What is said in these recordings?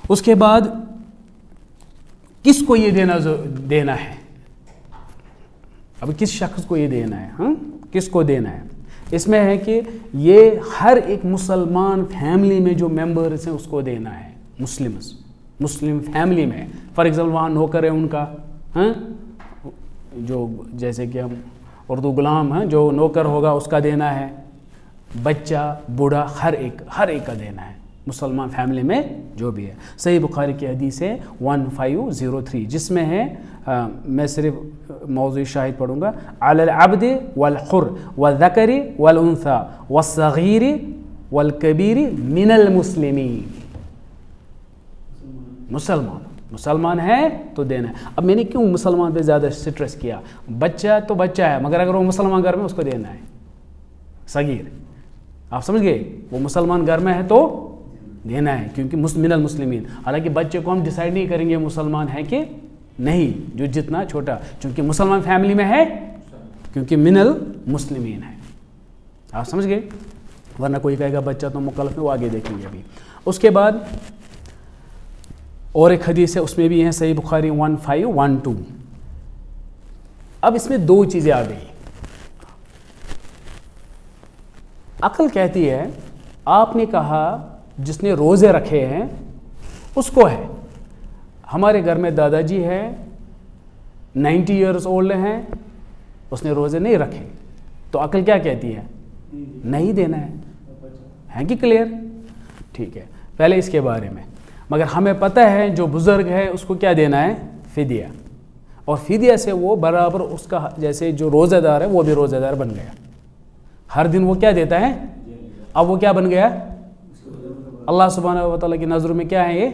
उसके बाद किसको ये देना है, अब किस शख्स को ये देना है, हाँ किसको देना है। इसमें है कि ये हर एक मुसलमान फैमिली में जो मेंबर्स हैं उसको देना है, मुस्लिम फैमिली में। फॉर एग्जाम्पल वहाँ नौकर है उनका, हाँ जो जैसे कि हम उर्दू गुलाम हैं, जो नौकर होगा उसका देना है, बच्चा बूढ़ा हर एक का देना है, मुसलमान फैमिली में जो भी है। सही बुखारी की हदीस है 1503 जिसमें है मैं सिर्फ मौज़ू शाहिद पढ़ूँगा। अलल अब्दि वल हुर व ज़करी वल उन्सा व सगीरी वल कबीरी मिनल मुस्लिमीन। मुसलमान है तो देना है। अब मैंने क्यों मुसलमान पे ज़्यादा स्ट्रेस किया, बच्चा तो बच्चा है मगर अगर वो मुसलमान घर में उसको देना है, सगीर आप समझ गए, वो मुसलमान घर में है तो देना है क्योंकि मिनल मुस्लिमीन। हालांकि बच्चे को हम डिसाइड नहीं करेंगे मुसलमान है कि नहीं, जो जितना छोटा, क्योंकि मुसलमान फैमिली में है, क्योंकि मिनल मुस्लिमीन है, आप समझ गए। वरना कोई कहेगा बच्चा तो मुकल्लफ में, वो आगे देखेंगे अभी। उसके बाद और एक हदीस है उसमें भी है सही बुखारी 1512। अब इसमें दो चीज़ें आ गई। अक्ल कहती है आपने कहा जिसने रोज़े रखे हैं उसको है, हमारे घर में दादाजी है 90 ईयर्स ओल्ड हैं, उसने रोज़े नहीं रखे, तो अक्ल क्या कहती है, नहीं देना है कि क्लियर, ठीक है। पहले इसके बारे में, मगर हमें पता है जो बुज़ुर्ग है उसको क्या देना है, फ़िदिया, और फ़िदिया से वो बराबर उसका जैसे जो रोज़ेदार है वो भी रोज़ेदार बन गया, हर दिन वो क्या देता है, अब वो क्या बन गया, अल्लाह सुब्हानहू व तआला की नज़र में क्या है, ये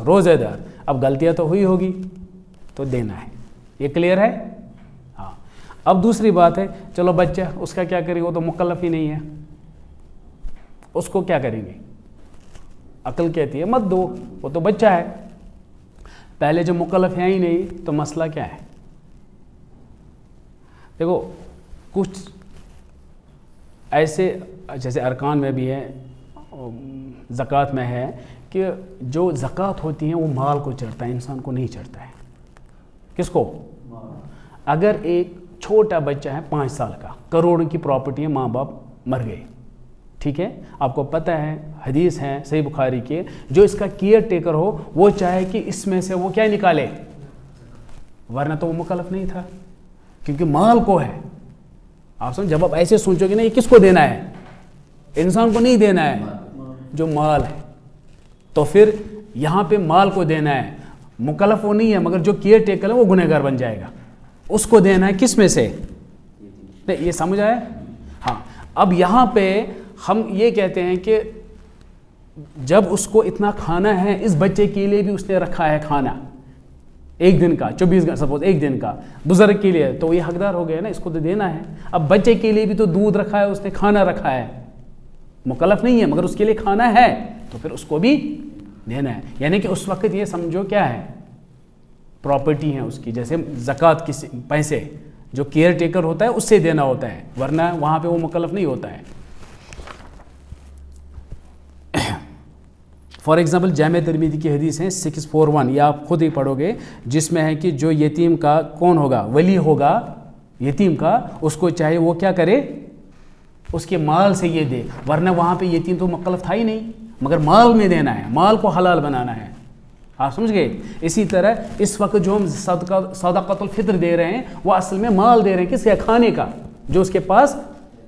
रोज़ेदार। अब गलतियाँ तो हुई होगी तो देना है, ये क्लियर है। हाँ, अब दूसरी बात है, चलो बच्चा उसका क्या करेंगे, वो तो मुकल्लफ ही नहीं है, उसको क्या करेंगे, अक्ल कहती है मत दो, वो तो बच्चा है। पहले जो मुकल्लफ है ही नहीं तो मसला क्या है, देखो कुछ ऐसे जैसे अरकान में भी है, ज़कात में है कि जो ज़कात होती है वो माल को चढ़ता है, इंसान को नहीं चढ़ता है। किसको, अगर एक छोटा बच्चा है 5 साल का, करोड़ों की प्रॉपर्टी है, माँ बाप मर गए, ठीक है, आपको पता है हदीस है सही बुखारी के, जो इसका केयर टेकर हो वो चाहे कि इसमें से वो क्या निकाले, वरना तो वो मुकल्लफ नहीं था, क्योंकि माल को है। आप समझ, जब आप ऐसे सोचोगे ना ये किसको देना है, इंसान को नहीं देना है, जो माल है, तो फिर यहाँ पे माल को देना है, मुकल्लफ वो नहीं है, मगर जो केयर टेकर है वो गुनहगार बन जाएगा, उसको देना है किस में से, नहीं ये समझ आया। हाँ, अब यहाँ पे हम ये कहते हैं कि जब उसको इतना खाना है, इस बच्चे के लिए भी उसने रखा है खाना, एक दिन का 24 घंटा सपोज एक दिन का, बुजुर्ग के लिए तो ये हकदार हो गया ना, इसको तो देना है। अब बच्चे के लिए भी तो दूध रखा है, उसने खाना रखा है, मुकल्लफ नहीं है मगर उसके लिए खाना है, तो फिर उसको भी देना है। यानी कि उस वक्त ये समझो क्या है, प्रॉपर्टी है उसकी, जैसे ज़कात किसी पैसे जो केयर टेकर होता है उससे देना होता है, वरना वहाँ पे वो मुकल्लफ नहीं होता है। फॉर एग्जाम्पल जामे तिरमिज़ी की हदीस है 641, ये आप खुद ही पढ़ोगे, जिसमें है कि जो यतीम का कौन होगा, वली होगा यतीम का, उसको चाहे वो क्या करे, उसके माल से ये दे, वरना वहाँ पे यतीम तो मुकल्लफ था ही नहीं, मगर माल में देना है, माल को हलाल बनाना है, आप समझ गए। इसी तरह इस वक्त जो हम सदक़तुल फ़ित्र दे रहे हैं वो असल में माल दे रहे हैं, किसके, खाने का, जो उसके पास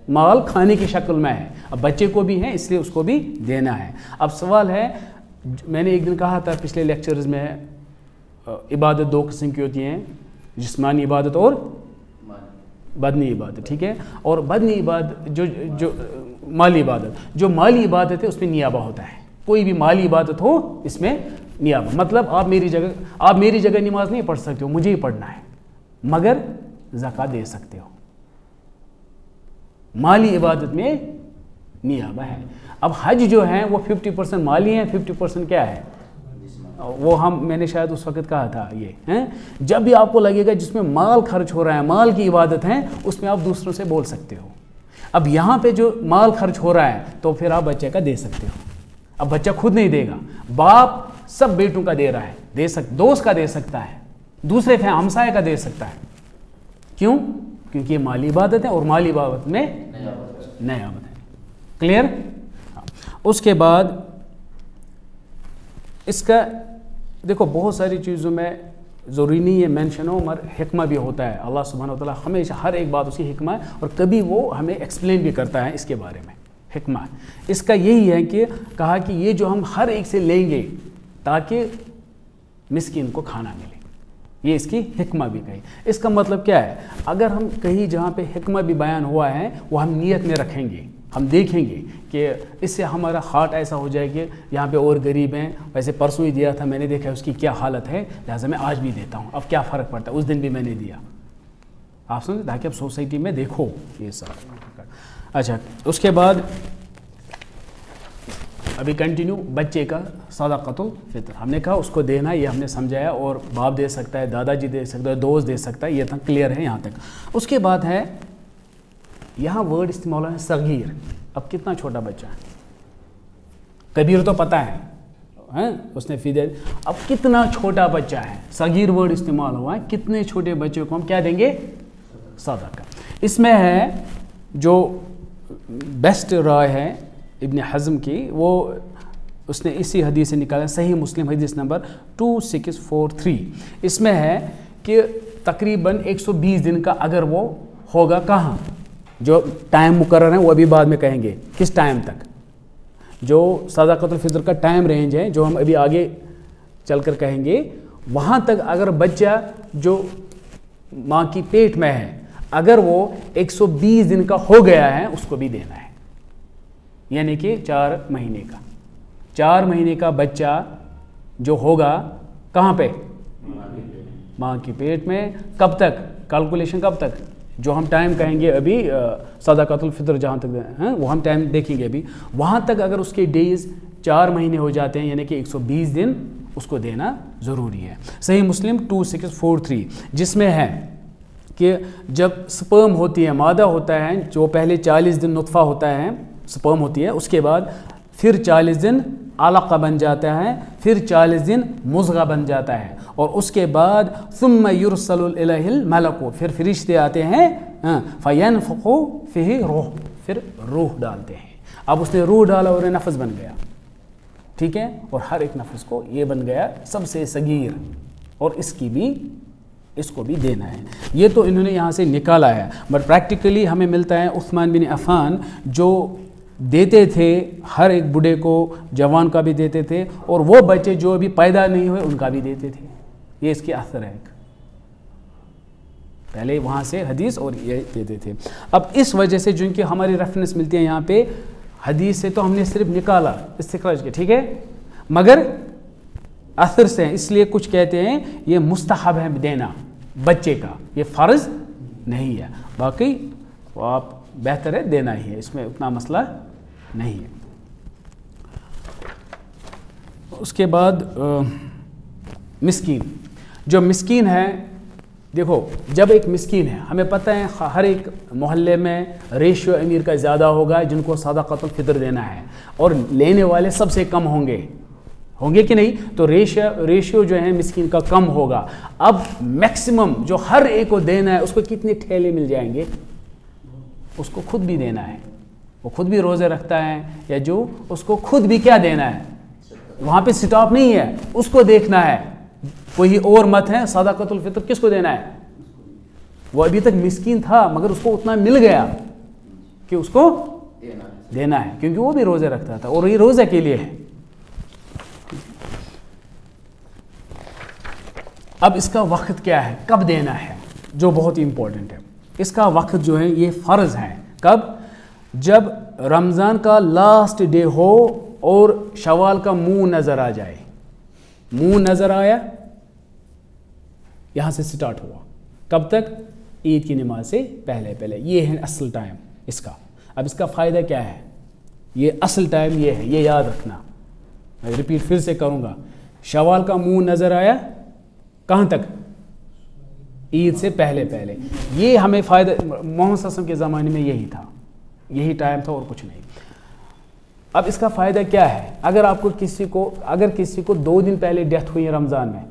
माल खाने की शक्ल में है। अब बच्चे को भी है इसलिए उसको भी देना है। अब सवाल है, मैंने एक दिन कहा था पिछले लेक्चर्स में, इबादत 2 किस्म की होती हैं, जिस्मानी इबादत और बदनी इबादत, ठीक है। और बदनी इबादत जो माली इबादत, जो माली इबादत है उसमें नियाबा होता है, कोई भी माली इबादत हो इसमें नियाबा, मतलब आप मेरी जगह नमाज नहीं पढ़ सकते हो, मुझे ही पढ़ना है, मगर ज़कात दे सकते हो, माली इबादत में नियाबा है। अब हज जो है वो 50% माली है, 50% क्या है, वो मैंने शायद उस वक्त कहा था ये हैं, जब भी आपको लगेगा जिसमें माल खर्च हो रहा है, माल की इबादत है, उसमें आप दूसरों से बोल सकते हो। अब यहाँ पे जो माल खर्च हो रहा है तो फिर आप बच्चे का दे सकते हो। अब बच्चा खुद नहीं देगा, बाप सब बेटों का दे रहा है, दोस्त का दे सकता है, दूसरे हमसाये का दे सकता है। क्यों? क्योंकि ये माली इबादत है और माली इबादत में नयाबत है। क्लियर? उसके बाद इसका देखो बहुत सारी चीज़ों में ज़रूरी नहीं है मेंशन हो, मगर हिकमा भी होता है। अल्लाह सुब्हानहू व तआला हमेशा हर एक बात उसकी हिकमा है, और कभी वो हमें एक्सप्लेन भी करता है इसके बारे में। हिकमा इसका यही है कि कहा कि ये जो हम हर एक से लेंगे ताकि मिस्कीन को खाना मिले, ये इसकी हिकमा भी कही। इसका मतलब क्या है? अगर हम कहीं जहाँ पे हिकमा भी बयान हुआ है वो हम नियत में रखेंगे, हम देखेंगे कि इससे हमारा हार्ट ऐसा हो जाए कि यहाँ पे और गरीब हैं, वैसे परसों ही दिया था, मैंने देखा उसकी क्या हालत है, लिहाजा मैं आज भी देता हूँ, अब क्या फ़र्क पड़ता है, उस दिन भी मैंने दिया। आप समझे? ताकि अब सोसाइटी में देखो ये सब। अच्छा, उसके बाद अभी कंटिन्यू बच्चे का सदक़तुल फ़ितर हमने कहा उसको देना, ये हमने समझाया, और बाप दे सकता है, दादाजी दे सकता है, दोस्त दे सकता है, ये तक क्लियर है यहाँ तक। उसके बाद है यहाँ वर्ड इस्तेमाल है सगीर। अब कितना छोटा बच्चा है? कबीर तो पता है उसने फिदे। अब कितना छोटा बच्चा है, सगीर वर्ड इस्तेमाल हुआ है। कितने छोटे बच्चे को हम क्या देंगे? सदका। इसमें है जो बेस्ट राय है इब्न हज़म की, वो उसने इसी हदीस से निकाला, सही मुस्लिम हदीस नंबर 2643। इसमें है कि तकरीबन 120 दिन का अगर वो होगा, कहाँ जो टाइम मुकर्रर है वो अभी बाद में कहेंगे किस टाइम तक, जो सदक़तुल फ़ितर का टाइम रेंज है जो हम अभी आगे चलकर कहेंगे, वहाँ तक अगर बच्चा जो माँ की पेट में है अगर वो 120 दिन का हो गया है उसको भी देना है। यानी कि 4 महीने का, 4 महीने का बच्चा जो होगा कहाँ पे? माँ की पेट में। कब तक? कैलकुलेशन कब तक? जो हम टाइम कहेंगे अभी सदक़तुल फ़ितर जहाँ तक हैं वो हम टाइम देखेंगे अभी, वहाँ तक अगर उसके डेज़ 4 महीने हो जाते हैं यानी कि 120 दिन उसको देना ज़रूरी है। सही मुस्लिम 2643 जिसमें है कि जब स्पर्म होती है, मादा होता है, जो पहले 40 दिन नुत्फ़ा होता है, स्पर्म होती है, उसके बाद फिर 40 दिन अलक़ा बन जाता है, फिर 40 दिन मुज़ग़ा बन जाता है, और उसके बाद सुम्मा युरसलु इलैहिल मलकु, फिर फरिश्ते आते हैं, फ़यनफ़ख़ु फ़ीही रूह, फिर रूह डालते हैं। अब उसने रूह डाला और नफ़स बन गया, ठीक है, और हर एक नफ़स को ये बन गया सबसे सगीर, और इसको भी देना है। ये तो इन्होंने यहाँ से निकाला है, बट प्रैक्टिकली हमें मिलता है उस्मान बिन अफ़ान जो देते थे हर एक बूढ़े को, जवान का भी देते थे, और वो बच्चे जो अभी पैदा नहीं हुए उनका भी देते थे। ये इसकी असर है, पहले वहाँ से हदीस और ये देते थे। अब इस वजह से जिनकी हमारी रेफरेंस मिलती है यहाँ पे हदीस से, तो हमने सिर्फ निकाला इस्तिखराज के, ठीक है, मगर असर से, इसलिए कुछ कहते हैं ये मुस्तहब है देना बच्चे का, ये फ़र्ज़ नहीं है। बाकी वो आप बेहतर है देना ही है, इसमें उतना मसला नहीं है। उसके बाद मिस्कीन, जो मिस्कीन है, देखो जब एक मिस्कीन है, हमें पता है हर एक मोहल्ले में रेशियो अमीर का ज़्यादा होगा जिनको सदक़तुल फ़ितर देना है, और लेने वाले सबसे कम होंगे कि नहीं, तो रेशियो जो है मिस्कीन का कम होगा। अब मैक्सिमम जो हर एक को देना है उसको कितने ठेले मिल जाएंगे? उसको खुद भी देना है, वो खुद भी रोज़े रखता है, या जो उसको खुद भी क्या देना है, वहाँ पे स्टॉप नहीं है, उसको देखना है, कोई और मत है। सदक़तुल फ़ितर किसको देना है? वो अभी तक मिस्कीन था मगर उसको उतना मिल गया कि उसको देना है, क्योंकि वो भी रोज़े रखता था, और ये रोज़े के लिए है। अब इसका वक्त क्या है, कब देना है, जो बहुत ही इंपॉर्टेंट है। इसका वक्त जो है ये फ़र्ज़ है, कब? जब रमज़ान का लास्ट डे हो और शवाल का मुंह नज़र आ जाए। मुंह नज़र आया, यहाँ से स्टार्ट हुआ, कब तक? ईद की नमाज से पहले, ये है असल टाइम इसका। अब इसका फ़ायदा क्या है? ये असल टाइम ये है, ये याद रखना। मैं रिपीट फिर से करूँगा, शवाल का मुंह नज़र आया कहाँ तक? ईद से पहले। ये हमें फ़ायदा, मोहम्मद सल्लल्लाहु अलैहि वसल्लम के ज़माने में यही था, यही टाइम था और कुछ नहीं। अब इसका फ़ायदा क्या है? अगर किसी को 2 दिन पहले डेथ हुई है रमज़ान में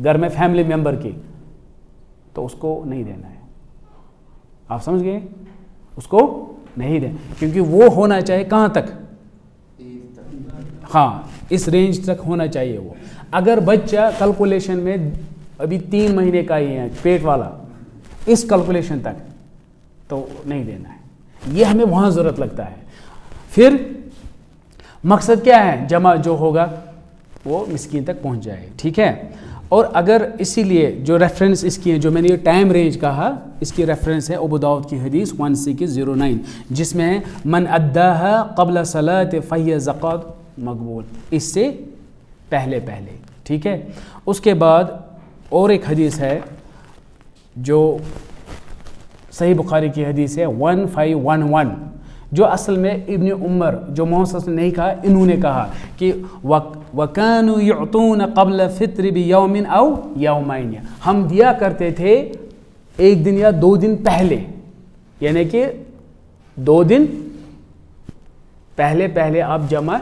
घर में फैमिली मेम्बर की, तो उसको नहीं देना है। आप समझ गए? उसको नहीं दें, क्योंकि वो होना चाहिए कहाँ तक? हाँ, इस रेंज तक होना चाहिए वो। अगर बच्चा कैलकुलेशन में अभी 3 महीने का ही है, पेट वाला, इस कैलकुलेशन तक, तो नहीं देना है। ये हमें वहाँ ज़रूरत लगता है। फिर मकसद क्या है? जमा जो होगा वो मिस्कीन तक पहुँच जाए, ठीक है। और अगर इसीलिए जो रेफरेंस इसकी है, जो मैंने ये टाइम रेंज कहा, इसकी रेफरेंस है अबू दाऊद की हदीस 1609, जिसमें है मन अद्दाहा क़ब्ल सलात फ़हिय ज़कात मकबूल, इससे पहले पहले, ठीक है। उसके बाद और एक हदीस है जो सही बुखारी की हदीस है 1511, जो असल में इब्न उमर, जो मोहम्मद ने नहीं कहा, इन्होंने कहा कि वकानु युतून क़ब्ल फ़ित्र बियौमिन औ यौमैन, हम दिया करते थे 1 दिन या 2 दिन पहले, यानी कि 2 दिन पहले पहले आप जमा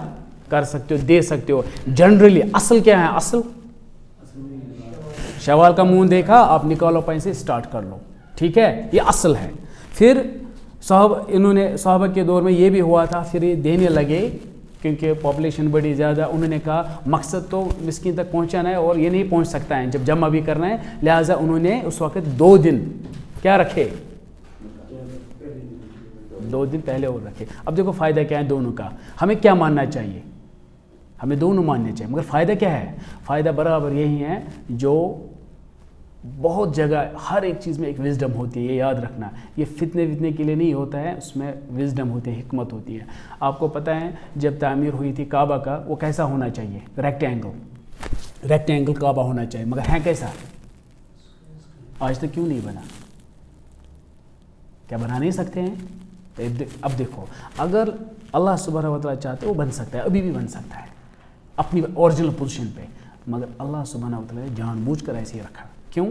कर सकते हो, दे सकते हो। जनरली असल क्या है? असल शवाल का मुंह देखा, आप निकालो पैसे, स्टार्ट कर लो, ठीक है, ये असल है। फिर सहाबा के दौर में ये भी हुआ था, फिर ये देने लगे क्योंकि पॉपुलेशन बड़ी ज़्यादा। उन्होंने कहा मकसद तो मिस्कीन तक पहुंचाना है और ये नहीं पहुंच सकता है जब जमा भी करना है, लिहाजा उन्होंने उस वक्त 2 दिन क्या रखे? 2 दिन पहले और रखे। अब देखो फ़ायदा क्या है दोनों का, हमें क्या मानना चाहिए? हमें दोनों मानने चाहिए, मगर फ़ायदा क्या है? फ़ायदा बराबर यही है जो बहुत जगह, हर एक चीज़ में एक विज़डम होती है, ये याद रखना। ये फितने वितने के लिए नहीं होता है, उसमें विज़डम होती है, हिकमत होती है। आपको पता है जब तामीर हुई थी काबा का, वो कैसा होना चाहिए? रेक्टेंगल काबा होना चाहिए, मगर है कैसा? आज तक क्यों नहीं बना? क्या बना नहीं सकते हैं? अब देखो, अगर अल्लाह सुब्हानहू व तआला चाहते वो बन सकता है, अभी भी बन सकता है अपनी ओरिजिनल पोजीशन पे, मगर अल्लाह सुब्हानहू व तआला ने जानबूझकर ऐसे ही रखा। क्यों?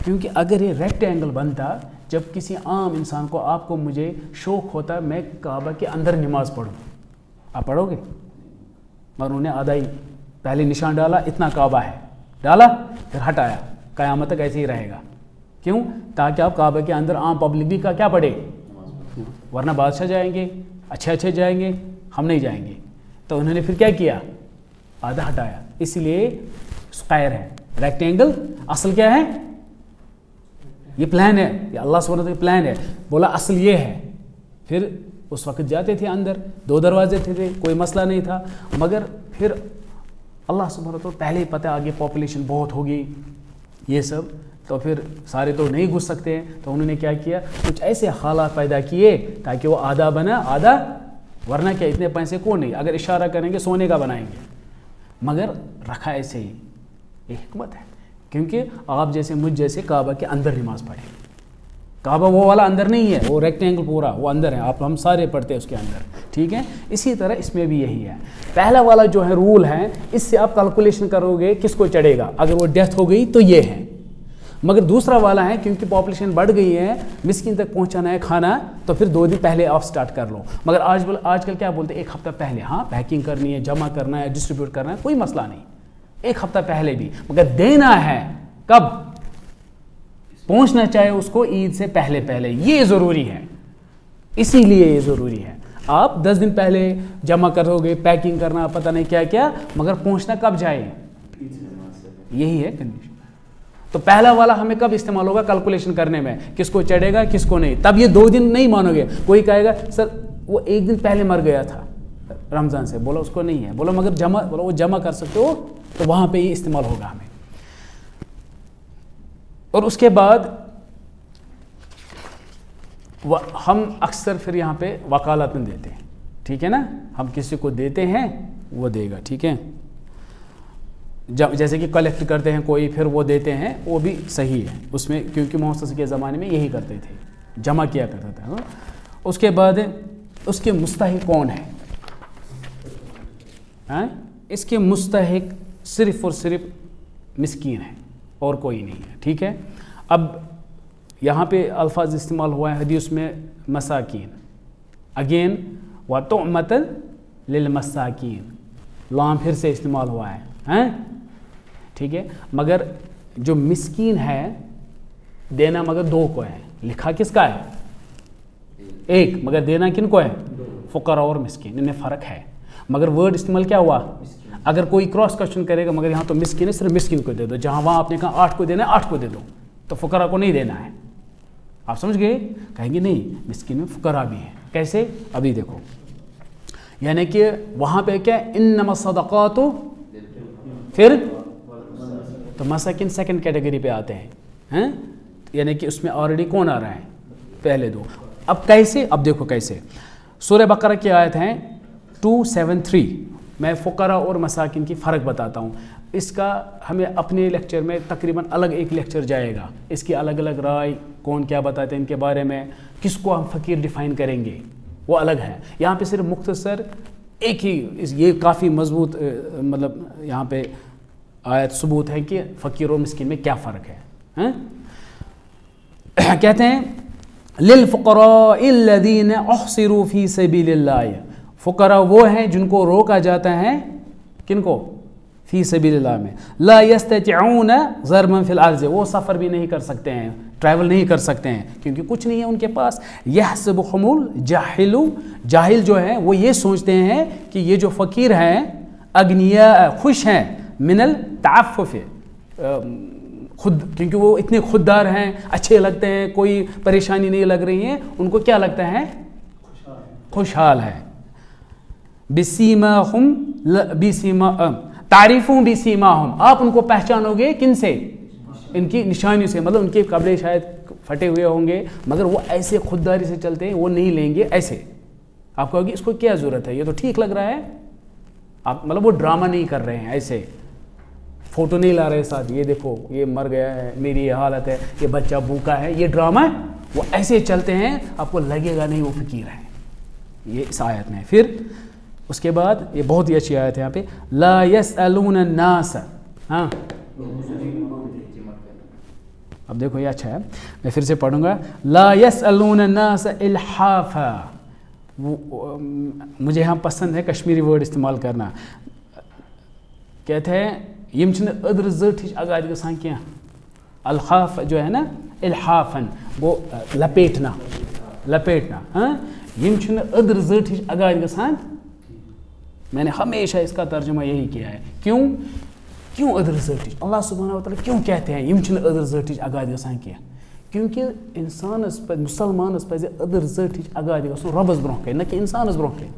क्योंकि अगर ये रेक्टेंगल बनता, जब किसी आम इंसान को, आपको, मुझे शौक़ होता मैं काबा के अंदर नमाज़ पढ़ूँ, आप पढ़ोगे? मगर उन्होंने आधा ही पहले निशान डाला, इतना काबा है, डाला, फिर हटाया, क़यामत तक ऐसे ही रहेगा। क्यों? ताकि आप काबा के अंदर आम पब्लिक भी का क्या पढ़े, वरना बादशाह जाएंगे, अच्छे जाएंगे, हम नहीं जाएंगे। तो उन्होंने फिर क्या किया? आधा हटाया। इसलिए स्क्वायर है, रेक्टेंगल असल क्या है? ये प्लान है, ये अल्लाह सुब्हानहू व तआला का प्लान है। बोला असल ये है। फिर उस वक्त जाते थे अंदर, 2 दरवाजे थे, कोई मसला नहीं था। मगर फिर अल्लाह सुब्हानहू व तआला पहले ही पता है आगे पॉपुलेशन बहुत होगी, ये सब, तो फिर सारे तो नहीं घुस सकते हैं। तो उन्होंने क्या किया? कुछ ऐसे हालात पैदा किए ताकि वो आधा बना, आधा, वरना क्या इतने पैसे कौन नहीं, अगर इशारा करेंगे सोने का बनाएंगे, मगर रखा ऐसे ही। ये हिकमत है, क्योंकि आप जैसे मुझ जैसे काबा के अंदर नमाज़ पढ़े। काबा वो वाला अंदर नहीं है, वो रेक्टेंगल पूरा वो अंदर है, आप हम सारे पढ़ते हैं उसके अंदर, ठीक है। इसी तरह इसमें भी यही है। पहला वाला जो है रूल है, इससे आप कैलकुलेशन करोगे किसको चढ़ेगा, अगर वो डेथ हो गई तो ये है। मगर दूसरा वाला है, क्योंकि पॉपुलेशन बढ़ गई है, मिस्किन तक पहुंचाना है खाना, तो फिर 2 दिन पहले आप स्टार्ट कर लो। मगर आजकल क्या बोलते हैं? 1 हफ्ता पहले। हाँ, पैकिंग करनी है, जमा करना है, डिस्ट्रीब्यूट करना है, कोई मसला नहीं, 1 हफ्ता पहले भी। मगर देना है कब? पहुंचना चाहे उसको ईद से पहले पहले, ये ज़रूरी है। इसीलिए ये ज़रूरी है। आप 10 दिन पहले जमा करोगे, पैकिंग करना, पता नहीं क्या क्या, मगर पहुंचना कब जाए? यही है कंडीशन। तो पहला वाला हमें कब इस्तेमाल होगा? कैलकुलेशन करने में, किसको चढ़ेगा किसको नहीं। तब ये 2 दिन नहीं मानोगे। कोई कहेगा सर वो 1 दिन पहले मर गया था रमज़ान से, बोला उसको नहीं है, बोला मगर जमा, बोला वो जमा कर सकते हो, तो वहाँ पे ये इस्तेमाल होगा हमें। और उसके बाद हम अक्सर फिर यहाँ पे वकालत में देते हैं, ठीक है ना, हम किसी को देते हैं वो देगा, ठीक है। जैसे कि कलेक्ट करते हैं कोई, फिर वो देते हैं, वो भी सही है उसमें, क्योंकि मोहम्मद के ज़माने में यही करते थे, जमा किया करता था। उसके बाद उसके मुस्तहिक कौन है? इसके मुस्तहिक सिर्फ़ और सिर्फ मिस्कीन है और कोई नहीं है, ठीक है। अब यहाँ पे अल्फाज इस्तेमाल हुआ है हदीस में मसाकीन, अगेन व तुअमतन लिल मसाकीन, लाम फिर से इस्तेमाल हुआ है, हैं? ठीक है, मगर जो मिस्कीन है देना मगर दो को है, लिखा किसका है? एक, मगर देना किन को है? फुकरा और मिस्कीन, इनमें फ़र्क है। मगर वर्ड इस्तेमाल क्या हुआ? अगर कोई क्रॉस क्वेश्चन करेगा मगर यहाँ तो मिस्कीन है, सिर्फ मिस्कीन को दे दो, जहाँ वहाँ आपने कहा 8 को देना है 8 को दे दो, तो फुकरा को नहीं देना है। आप समझ गए? कहेंगे नहीं, मिस्कीन में फुकरा भी है। कैसे? अभी देखो, यानी कि वहाँ पे क्या, इन्नमा सदक़ातु, फिर तो मसाकिन सेकंड कैटेगरी पे आते हैं, यानी कि उसमें ऑलरेडी कौन आ रहा है? पहले दो। अब कैसे? अब देखो कैसे। सूरह बकरा की आयत हैं 273। मैं फ़ुक़रा और मसाकिन की फ़र्क बताता हूँ। इसका हमें अपने लेक्चर में तकरीबन अलग एक लेक्चर जाएगा, इसकी अलग अलग राय, कौन क्या बताते हैं इनके बारे में, किसको हम फ़कीर डिफ़ाइन करेंगे, वो अलग है। यहाँ पे सिर्फ मुख्तसर एक ही ये काफ़ी मजबूत मतलब यहाँ पे आयत सबूत है कि फ़कीर और मिस्किन में क्या फ़र्क है, कहते हैं लिल फ़ुक़राइल्लज़ीना उहसिरू फ़ी सबीलिल्लाह, फ़ुक़रा वो हैं जिनको रोका जाता है, किनको? फ़ी सबीलिल्लाह में, ला यस्ततिऊन ज़रबन फ़िल अर्ज़, वो सफ़र भी नहीं कर सकते हैं, ट्रैवल नहीं कर सकते हैं क्योंकि कुछ नहीं है उनके पास। यहसबुहुमुल जाहिलु, जाहिल जो है वो ये सोचते हैं कि ये जो फ़कीर हैं अगनिया, खुश हैं, मिनल ताफ़ुफ़, खुद, क्योंकि वो इतने खुददार हैं, अच्छे लगते हैं, कोई परेशानी नहीं लग रही है, उनको क्या लगता है? खुशहाल है। बिसीमाहुम बिसीमा तारीफ़ुं बिसीमाहुम, आप उनको पहचानोगे किन से? इनकी निशानियों से, मतलब उनके कपड़े शायद फटे हुए होंगे मगर वो ऐसे खुददारी से चलते हैं, वो नहीं लेंगे ऐसे। आप कहोगे इसको क्या ज़रूरत है, ये तो ठीक लग रहा है। आप मतलब वो ड्रामा नहीं कर रहे हैं, ऐसे फ़ोटो नहीं ला रहे साथ, ये देखो ये मर गया है, मेरी ये हालत है, ये बच्चा भूखा है, ये ड्रामा है, वो ऐसे चलते हैं, आपको लगेगा नहीं वो फ़कीर है। ये इस आयत में। फिर उसके बाद ये बहुत ही अच्छी आयत है यहाँ पे, ला यसअलून अन्नास, हाँ अब देखो ये अच्छा है, मैं फिर से पढ़ूंगा, ला यसअलून अन्नास इल्हाफा। मुझे यहाँ पसंद है कश्मीरी वर्ड इस्तेमाल करना, कहते हैं यम छन अदर जट अगाद गसान क्या, अल्हाफ जो है ना, इल्हाफन वो लपेटना, लपेटना, हाँ, यम छन अदर जट अगाद गसान। मैंने हमेशा इसका तर्जुमा यही किया है। क्यों? क्यों अदर जट? अल्लाह सुब्हानहू व तआला क्यों कहते हैं यम छन अदर जट अगाद गसान क्या? क्योंकि इंसानस पे, मुसलमानस पे अदर जट अगाद गसन रबस ब्रोह कन, न कि इंसानस ब्रोह कन।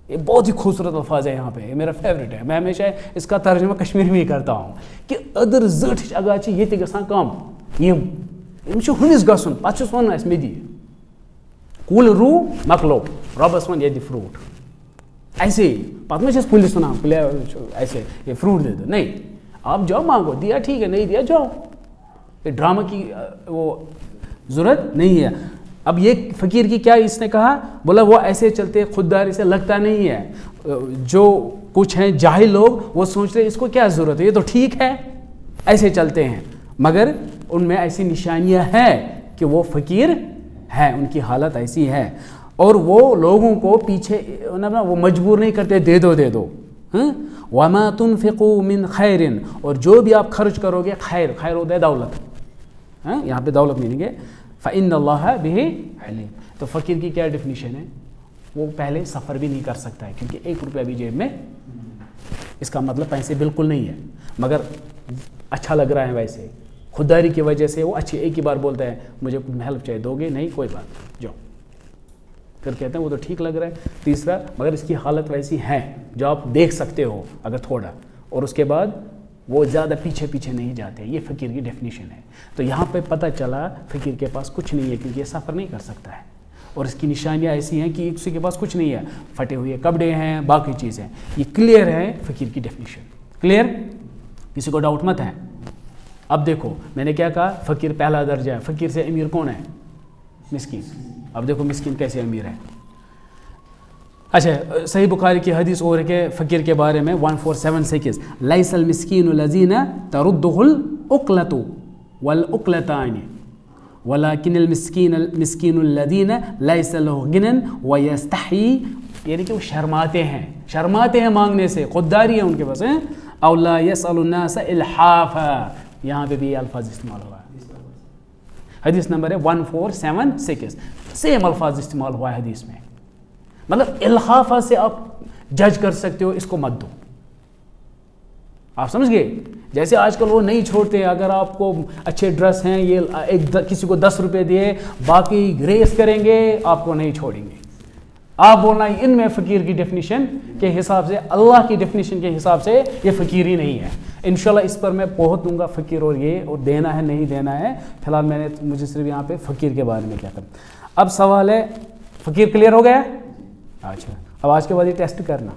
ये बहुत ही खूबसूरत अल्फाज है यहाँ पे, ये मेरा फेवरेट है। मैं हमेशा इसका तर्जुमा कश्मीरी में ही करता हूँ कि अदर जट अगाद ये गसान कम, यम हुमिस गसन पे वन मे दी कुल रू मकलो, रबस वन ये फ्रूट, ऐसे पता मैं पुलिस सुना ऐसे ये फ्रूट दे दो, नहीं आप जाओ मांगो, दिया ठीक है, नहीं दिया जाओ, ये ड्रामा की वो ज़रूरत नहीं है। अब ये फ़कीर की क्या इसने कहा, बोला वो ऐसे चलते खुददारी से लगता नहीं है, जो कुछ हैं जाहिल लोग वो सोच रहे इसको क्या ज़रूरत है, ये तो ठीक है, ऐसे चलते हैं, मगर उनमें ऐसी निशानियां हैं कि वो फ़कीर हैं, उनकी हालत ऐसी है, और वो लोगों को पीछे ना वो मजबूर नहीं करते दे दो दे दो। वमा तुनफ़िक़ू मिन खैरिन, और जो भी आप खर्च करोगे, खैर, खैर होता है दौलत, यहाँ पे दौलत मीनिंग है, फ़इन्नल्लाह बिही अलीम। तो फ़कीर की क्या डेफिनेशन है? वो पहले सफ़र भी नहीं कर सकता है क्योंकि 1 रुपया भी जेब में, इसका मतलब पैसे बिल्कुल नहीं है, मगर अच्छा लग रहा है वैसे, खुददारी की वजह से वो अच्छी, एक ही बार बोलता है मुझे हेल्प चाहिए, दोगे? नहीं, कोई बात, जाओ। फिर कहते हैं वो तो ठीक लग रहा है। तीसरा, मगर इसकी हालत वैसी है जो आप देख सकते हो अगर थोड़ा, और उसके बाद वो ज़्यादा पीछे पीछे नहीं जाते। ये फ़कीर की डेफिनेशन है। तो यहाँ पे पता चला फ़कीर के पास कुछ नहीं है क्योंकि ये सफ़र नहीं कर सकता है, और इसकी निशानियाँ ऐसी हैं कि किसी के पास कुछ नहीं है, फटे हुए कपड़े हैं, बाकी चीज़ें। ये क्लियर है फ़कीर की डेफिनेशन, क्लियर, किसी को डाउट मत है। अब देखो मैंने क्या कहा, फ़कीर पहला दर्जा है, फ़कीर से अमीर कौन है? मिस्कीन। अब देखो मिस्कीन कैसे अमीर है। अच्छा, सही बुखारी की हदीस और के फ़कीर के बारे में 1476, लैसल मिस्कीन लज़ीना तरुद्दुहुल उक़लतु वल उक़लतानि वलाकिनिल मिस्कीन लज़ीना लैसा लहु गिनन व यस्तही यानी कि वो शर्माते हैं मांगने से, खुददारी है उनके पास। औला यसअलुन्नास इल्हाफा, यहाँ पे भी ये अल्फाज इस्तेमाल हुआ है। हदीस नंबर है 1476, सेम अल्फाज इस्तेमाल हुआ है हदीस में। मतलब इल्हाफा से आप जज कर सकते हो, इसको मत दो। आप समझ गए? जैसे आजकल वो नहीं छोड़ते, अगर आपको अच्छे ड्रेस हैं, ये किसी को 10 रुपये दिए, बाकी ग्रेस करेंगे, आपको नहीं छोड़ेंगे। आप बोलना इनमें फ़कीर की डेफिनेशन के हिसाब से, अल्लाह की डेफिनेशन के हिसाब से ये फ़कीर ही नहीं है। इंशाल्लाह इस पर मैं बहुत दूंगा फ़कीर और ये, और देना है नहीं देना है। फिलहाल मुझे सिर्फ यहाँ पे फ़कीर के बारे में क्या था। अब सवाल है, फ़कीर क्लियर हो गया? अच्छा, अब आज के बाद ये टेस्ट करना।